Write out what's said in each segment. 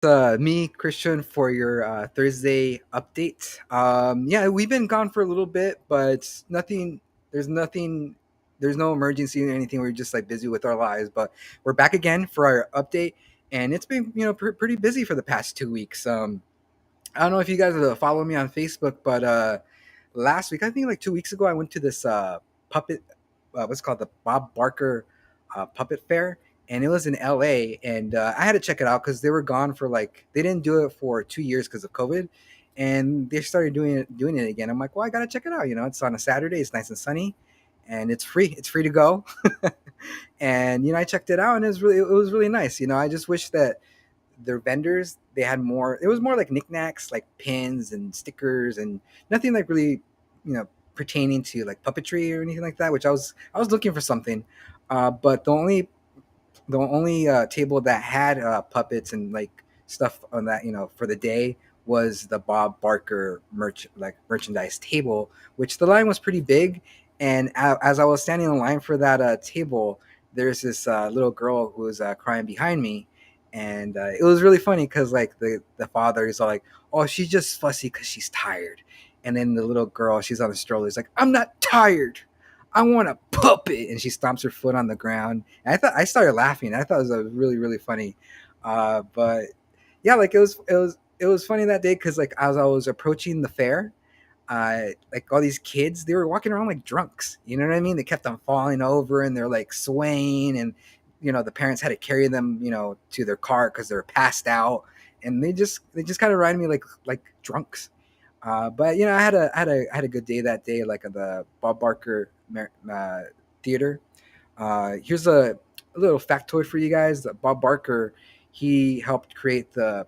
Me, Christian, for your Thursday update. Yeah, we've been gone for a little bit, but nothing. There's nothing. There's no emergency or anything. We're just like busy with our lives, but we're back again for our update, and it's been pretty busy for the past 2 weeks. I don't know if you guys follow me on Facebook, but last week, I think like 2 weeks ago, I went to this puppet, what's it called the Bob Barker puppet fair, and it was in LA, and I had to check it out because they were gone for like they didn't do it for 2 years because of COVID, and they started doing it again. I'm like, well, I gotta check it out. It's on a Saturday, it's nice and sunny, and it's free. It's free to go, and I checked it out, and it was really nice. I just wish that their vendors they had more. It was more like knickknacks, like pins and stickers, and nothing like really, you know, pertaining to like puppetry or anything like that. Which I was looking for something, but the only table that had puppets and like stuff on that for the day was the Bob Barker merchandise table, which the line was pretty big. And as I was standing in line for that table, there's this little girl who was crying behind me, and it was really funny because like the father is all like, "Oh, she's just fussy because she's tired," and then the little girl, she's on the stroller, is like, "I'm not tired. I want a puppet," and she stomps her foot on the ground. And I started laughing. I thought it was really really funny, but yeah, like it was funny that day because like as I was approaching the fair, like all these kids, they were walking around like drunks. You know what I mean? They kept on falling over and they're like swaying, and the parents had to carry them, to their car because they're passed out, and they just kind of reminded me like drunks. But I had a good day that day, like at the Bob Barker theater. Here's a little factoid for you guys. That Bob Barker, he helped create the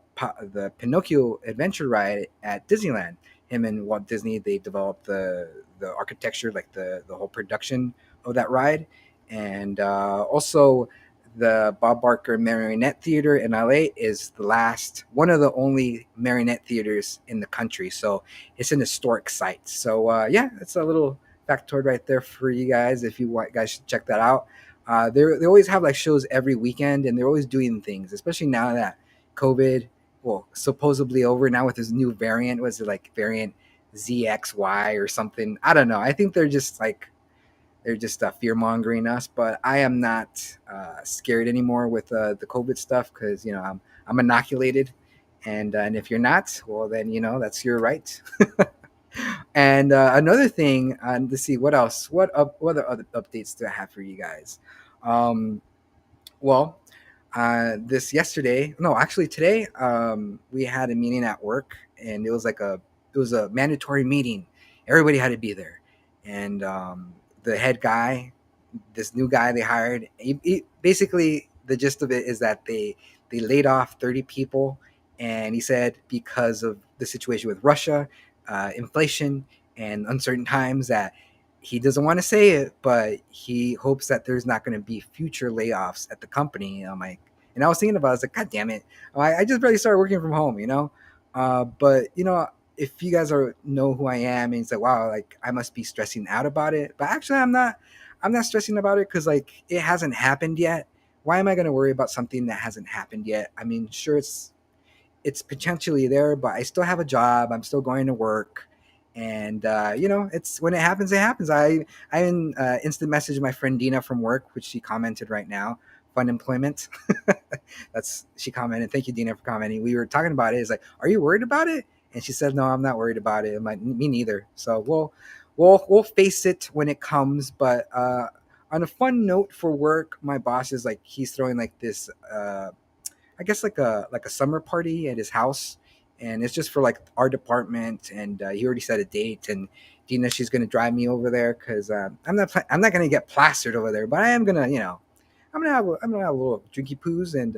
Pinocchio adventure ride at Disneyland. Him and Walt Disney, they developed the architecture, like the whole production of that ride, and also the Bob Barker Marionette Theater in LA is the last one of the only marionette theaters in the country. So it's an historic site. So yeah, that's a little factoid right there for you guys. If you want, guys should check that out. They always have like shows every weekend, and they're always doing things, especially now that COVID, well, supposedly over now with this new variant. Was it like variant ZXY or something? I don't know. I think they're just fear mongering us, but I am not scared anymore with the COVID stuff because I'm inoculated, and if you're not, well then that's your right. And another thing, let's see what else. What other updates do I have for you guys? Um, well, this yesterday, no, actually today, we had a meeting at work, and it was a mandatory meeting. Everybody had to be there, and the head guy, this new guy they hired, basically the gist of it is that they laid off 30 people, and he said because of the situation with Russia, inflation, and uncertain times that he doesn't want to say it, but he hopes that there's not going to be future layoffs at the company. And I'm like, and I was thinking about it, I was like, God damn it. I just barely started working from home. But, if you guys know who I am, and it's like, wow, like I must be stressing out about it. But actually, I'm not. I'm not stressing about it because like it hasn't happened yet. Why am I going to worry about something that hasn't happened yet? I mean, sure, it's potentially there, but I still have a job. I'm still going to work, and it's when it happens, it happens. I instant message my friend Dina from work, which she commented right now. Fun employment. That's she commented. Thank you, Dina, for commenting. We were talking about it. It's like, are you worried about it? And she said, no, I'm not worried about it. I'm like, me neither. So we'll face it when it comes. But on a fun note for work, my boss is like he's throwing like this. I guess like a summer party at his house, and it's just for like our department. And he already set a date, and Dina, she's gonna drive me over there because I'm not gonna get plastered over there, but I am gonna I'm gonna have a little drinky poos, and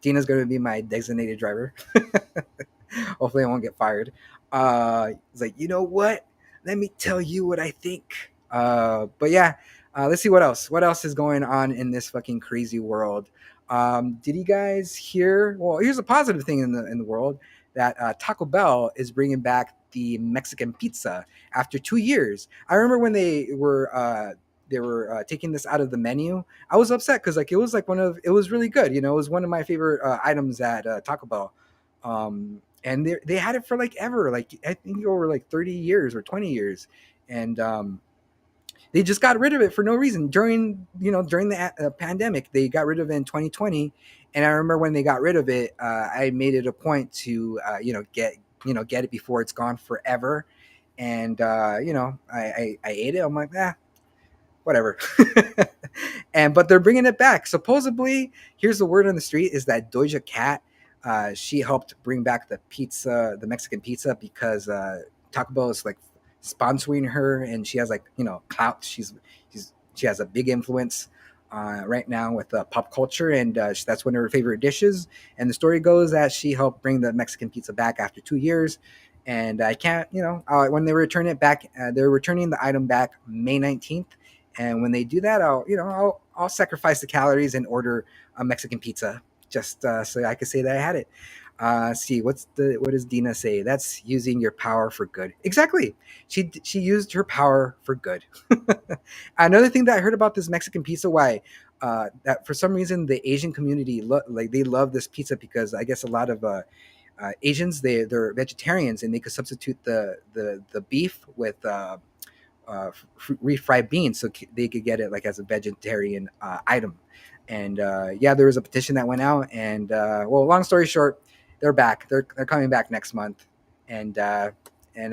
Dina's gonna be my designated driver. Hopefully, I won't get fired. It's like, you know what? Let me tell you what I think. But yeah, let's see what else. What else is going on in this fucking crazy world? Did you guys hear? Well, here's a positive thing in the world that Taco Bell is bringing back the Mexican pizza after 2 years. I remember when they were taking this out of the menu. I was upset because like it was really good. You know, it was one of my favorite items at Taco Bell. And they had it for like ever, like I think over like 30 years or 20 years, and they just got rid of it for no reason during during the pandemic. They got rid of it in 2020, and I remember when they got rid of it, I made it a point to get it before it's gone forever. And I ate it. I'm like, whatever. And but they're bringing it back. Supposedly, here's the word on the street is that Doja Cat, she helped bring back the pizza, the Mexican pizza, because Taco Bell is like sponsoring her, and she has like clout. She has a big influence right now with pop culture, and that's one of her favorite dishes. And the story goes that she helped bring the Mexican pizza back after 2 years. And I can't, when they return it back, they're returning the item back May 19th. And when they do that, I'll sacrifice the calories and order a Mexican pizza just so I could say that I had it. See, what does Dina say? That's using your power for good. Exactly. She used her power for good. Another thing that I heard about this Mexican pizza, why that for some reason the Asian community like they love this pizza because I guess a lot of Asians they're vegetarians and they could substitute the beef with refried beans so they could get it like as a vegetarian item. And yeah, there was a petition that went out, and well, long story short, they're back. They're coming back next month, and I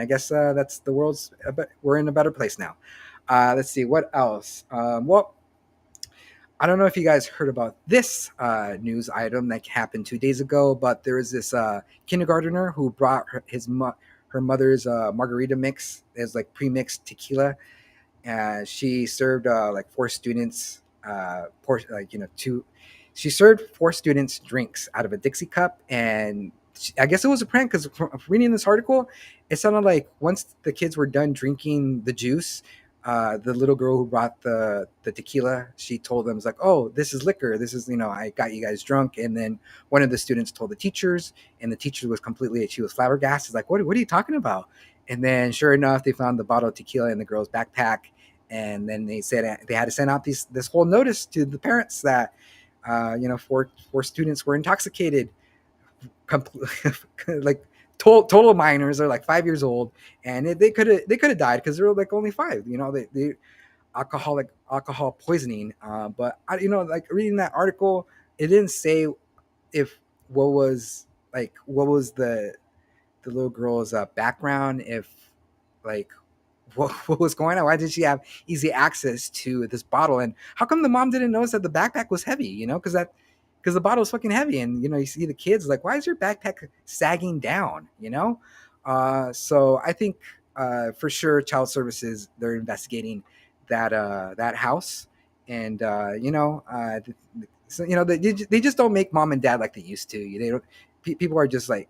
guess that's the world's. We're in a better place now. Let's see what else. Well, I don't know if you guys heard about this news item that happened 2 days ago, but there was this kindergartner who brought her mother's margarita mix as like pre-mixed tequila. She served like four students, two. She served four students drinks out of a Dixie cup, and I guess it was a prank because from reading this article, it sounded like once the kids were done drinking the juice, the little girl who brought the tequila, she told them, "It's like, oh, this is liquor. This is I got you guys drunk." And then one of the students told the teachers, and the teacher was she was flabbergasted, like, what are you talking about? And then, sure enough, they found the bottle of tequila in the girl's backpack, and then they said they had to send out this whole notice to the parents that four students were intoxicated, like total minors. They're like 5 years old, and they could have died because they were like only five. They alcohol poisoning. But like reading that article, it didn't say if what was the little girl's background, if like what was going on? Why did she have easy access to this bottle? And how come the mom didn't notice that the backpack was heavy? Because the bottle was fucking heavy, and you see the kids like, why is your backpack sagging down? So I think for sure, child services they're investigating that house, and so they just don't make mom and dad like they used to. They don't. People are just like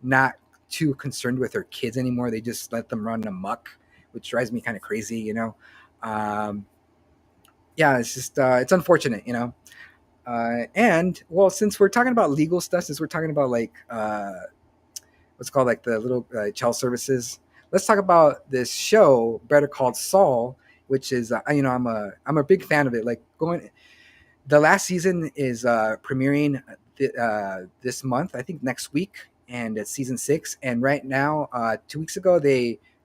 not too concerned with their kids anymore. They just let them run amok, which drives me kind of crazy. Um, yeah, it's just it's unfortunate. And well, since we're talking about legal stuff, since we're talking about like what's called like the little child services, let's talk about this show, Better Called Saul, which is I'm a big fan of it. Like the last season is premiering this month, I think next week, and it's season 6. And right now, 2 weeks ago,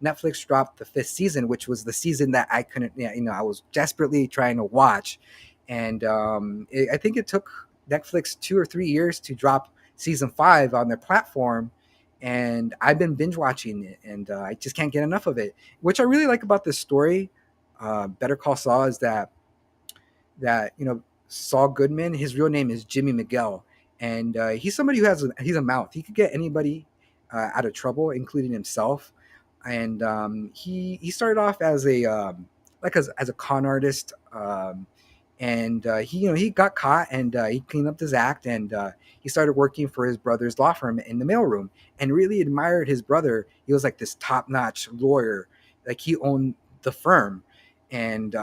Netflix dropped the 5th season, which was the season that I couldn't, I was desperately trying to watch, and I think it took Netflix 2 or 3 years to drop season 5 on their platform. And I've been binge watching it, and I just can't get enough of it. Which I really like about this story, Better Call Saul, is that Saul Goodman, his real name is Jimmy Miguel, and he's somebody who he's a mouth. He could get anybody out of trouble, including himself. And he started off as as a con artist, and he got caught, and he cleaned up his act, and he started working for his brother's law firm in the mailroom, and really admired his brother. He was like this top notch lawyer, like he owned the firm, and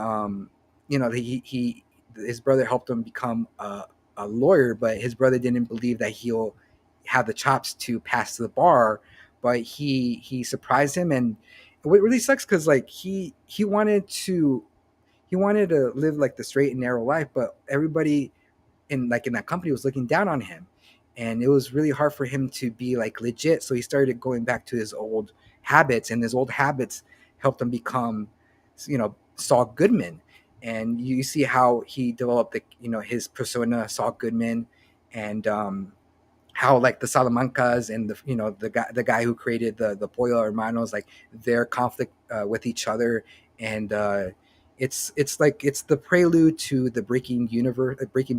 his brother helped him become a lawyer, but his brother didn't believe that he'll have the chops to pass the bar. But he surprised him, and what really sucks because like he wanted he wanted to live like the straight and narrow life, but everybody in that company was looking down on him, and it was really hard for him to be like legit. So he started going back to his old habits, and his old habits helped him become, Saul Goodman. And you see how he developed his persona, Saul Goodman, and how like the Salamancas and the guy who created the Pollo Hermanos, like their conflict with each other. And it's like it's the prelude to the Breaking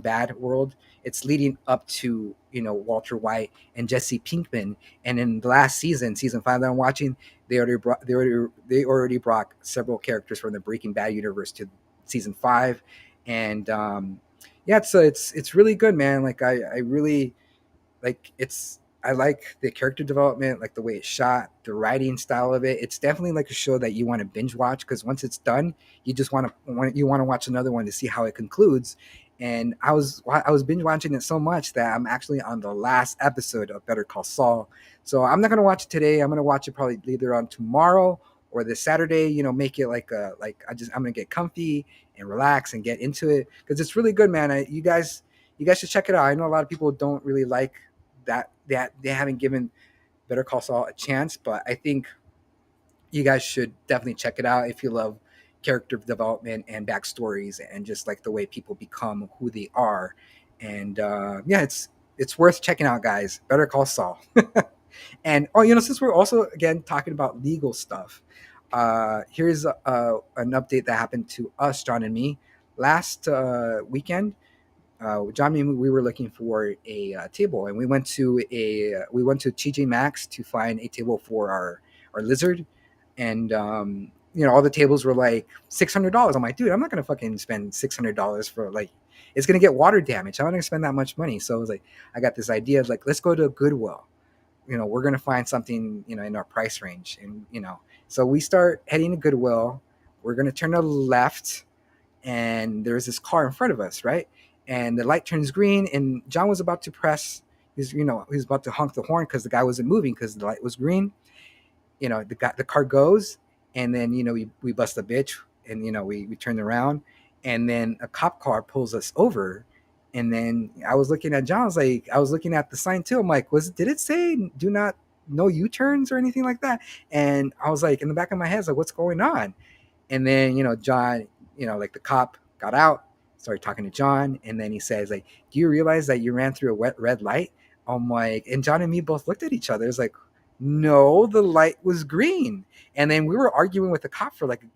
Bad world. It's leading up to Walter White and Jesse Pinkman. And in the last season 5 that I'm watching, they already brought several characters from the Breaking Bad universe to season 5. And yeah, it's really good, man. Like I really like it's I like the character development, like the way it's shot, the writing style of it. It's definitely like a show that you want to binge watch, because once it's done, you just want to watch another one to see how it concludes. And I was binge watching it so much that I'm actually on the last episode of Better Call Saul. So I'm not gonna watch it today. I'm gonna watch it probably either on tomorrow or this Saturday. Make it I'm gonna get comfy and relax and get into it, because it's really good, man. You guys should check it out. I know a lot of people don't really like that they haven't given Better Call Saul a chance, but I think you guys should definitely check it out if you love character development and backstories and just like the way people become who they are. And yeah, it's worth checking out, guys. Better Call Saul. And since we're also again talking about legal stuff, here's an update that happened to us, John and me, last weekend. John and me, we were looking for a table, and we went to TJ Maxx to find a table for our lizard. And all the tables were like $600. I'm like, dude, I'm not gonna fucking spend $600 for like, it's gonna get water damage. I'm not gonna spend that much money. So I was like, I got this idea of like, let's go to Goodwill. We're gonna find something in our price range. And so we start heading to Goodwill. We're gonna turn to the left, and there's this car in front of us, right? And the light turns green, and John was about to he's about to honk the horn because the guy wasn't moving because the light was green. The car goes, and then we bust a bitch, and we turned around, and then a cop car pulls us over. And then I was looking at John. I was looking at the sign too. I'm like, did it say do not no U-turns or anything like that? And I was like, in the back of my head, I was like, what's going on? And then John, like the cop got out, started talking to John, and then he says like, do you realize that you ran through a wet red light? I'm like, and John and me both looked at each other. It's like, no, the light was green. And then we were arguing with the cop for like a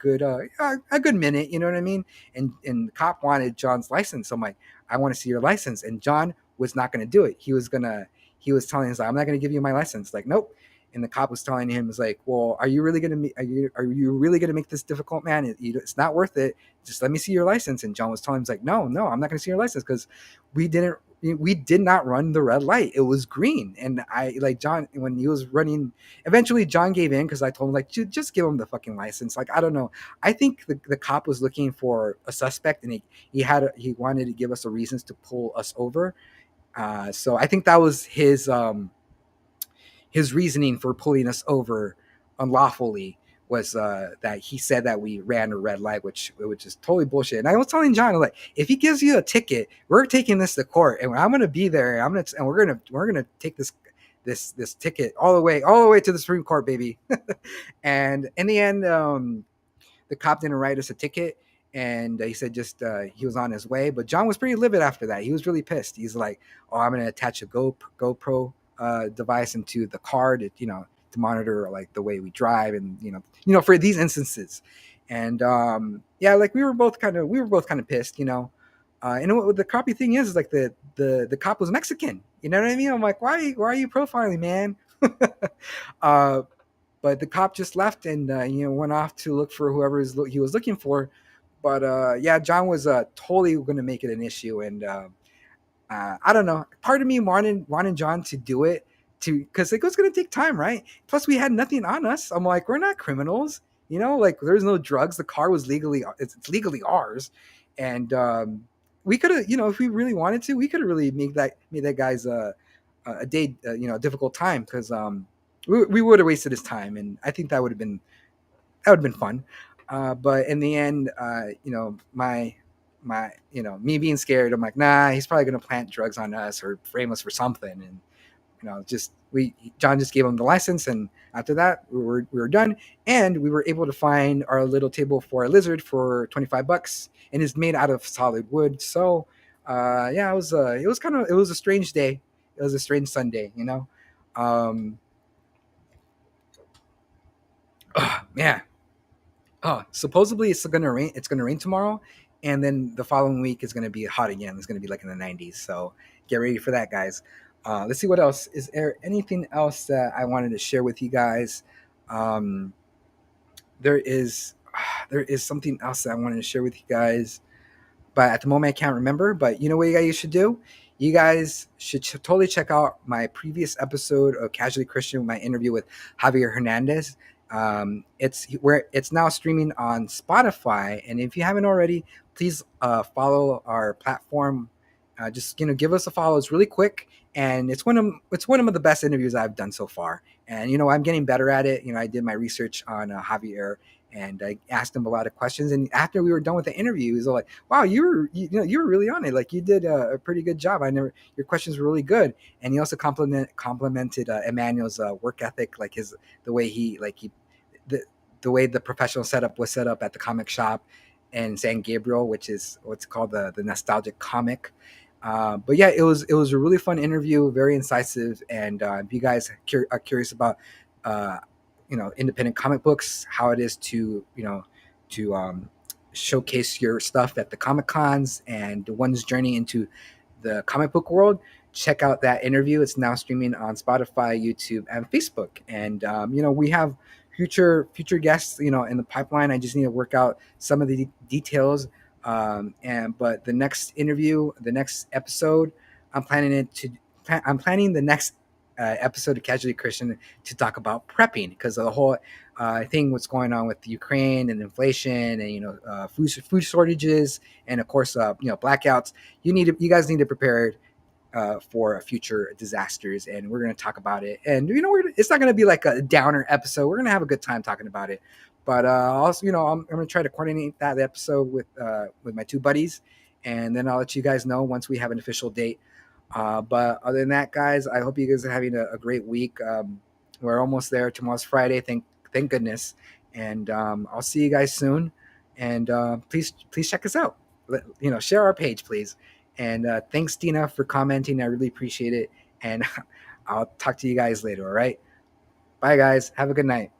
good minute, you know what I mean? And the cop wanted John's license. So I'm like, I want to see your license. And John was not going to do it. He was telling us, like, I'm not going to give you my license. Like, nope. And the cop was telling him, was like, well, are you really going to are you really going to make this difficult, man? It's not worth it. Just let me see your license. And John was telling him, like, no, I'm not going to see your license, because we did not run the red light. It was green. And I, like, John, when he was running, eventually John gave in, because I told him, like, just give him the fucking license. Like, I don't know. I think the cop was looking for a suspect, and he wanted to give us a reasons to pull us over. So I think that was his reasoning for pulling us over unlawfully, was that he said that we ran a red light, which is totally bullshit. And I was telling John, like, if he gives you a ticket, we're taking this to court, and I'm gonna be there. And we're gonna take this ticket all the way to the Supreme Court, baby. And in the end, the cop didn't write us a ticket, and he said just he was on his way. But John was pretty livid after that. He was really pissed. He's like, "Oh, I'm going to attach a GoPro device into the car to monitor like the way we drive, and for these instances." And yeah, like we were both kind of pissed. And what the crappy thing is like the cop was Mexican. You know what I mean? I'm like, why are you profiling, man? uh, but the cop just left, and went off to look for whoever he was looking for. But yeah, John was totally going to make it an issue. And I don't know. Part of me wanted John to do it, because it was going to take time, right? Plus, we had nothing on us. I'm like, we're not criminals, like there's no drugs. The car was it's legally ours. And we could have, if we really wanted to, we could have really made that guy's a day, a difficult time, because we would have wasted his time, and I think that would have been fun. But in the end, my me being scared, I'm like, nah, he's probably gonna plant drugs on us or frame us for something, and just we John just gave him the license, and after that we were done, and we were able to find our little table for a lizard for $25, and it's made out of solid wood. So, yeah, it was a strange day. It was a strange Sunday, Um, oh, man, oh, supposedly it's gonna rain. It's gonna rain tomorrow, and then the following week is gonna be hot again. It's gonna be like in the 90s. So get ready for that, guys. Let's see what else. Is there anything else that I wanted to share with you guys? Um, there is there is something else that I wanted to share with you guys, but at the moment I can't remember. But you know what you guys should do? You guys should totally check out my previous episode of Casually Christian, my interview with Javier Hernandez. It's now streaming on Spotify, and if you haven't already, please follow our platform. Just give us a follow. It's really quick, and it's one of the best interviews I've done so far. And I'm getting better at it. I did my research on Javier, and I asked him a lot of questions. And after we were done with the interview, he was like, "Wow, you were really on it. Like you did a pretty good job. Your questions were really good." And he also complimented Emmanuel's work ethic, like the way he the the way the professional setup was set up at the comic shop in San Gabriel, which is what's called the nostalgic comic. But yeah, it was a really fun interview, very incisive. And if you guys are curious about uh, independent comic books, how it is to showcase your stuff at the comic cons and one's journey into the comic book world, check out that interview. It's now streaming on Spotify, YouTube, and Facebook. And we have future guests in the pipeline. I just need to work out some of the details. And but the next interview, the next episode, I'm planning it to. I'm planning the next episode of Casually Christian to talk about prepping, because of the whole thing what's going on with Ukraine and inflation, and food shortages, and of course blackouts. You guys need to prepare for future disasters, and we're going to talk about it. And it's not going to be like a downer episode. We're going to have a good time talking about it. But also, I'm going to try to coordinate that episode with my two buddies, and then I'll let you guys know once we have an official date. But other than that, guys, I hope you guys are having a great week. We're almost there. Tomorrow's Friday. Thank goodness. And I'll see you guys soon. And please check us out. Share our page, please. And thanks, Tina, for commenting. I really appreciate it. And I'll talk to you guys later. All right. Bye, guys. Have a good night.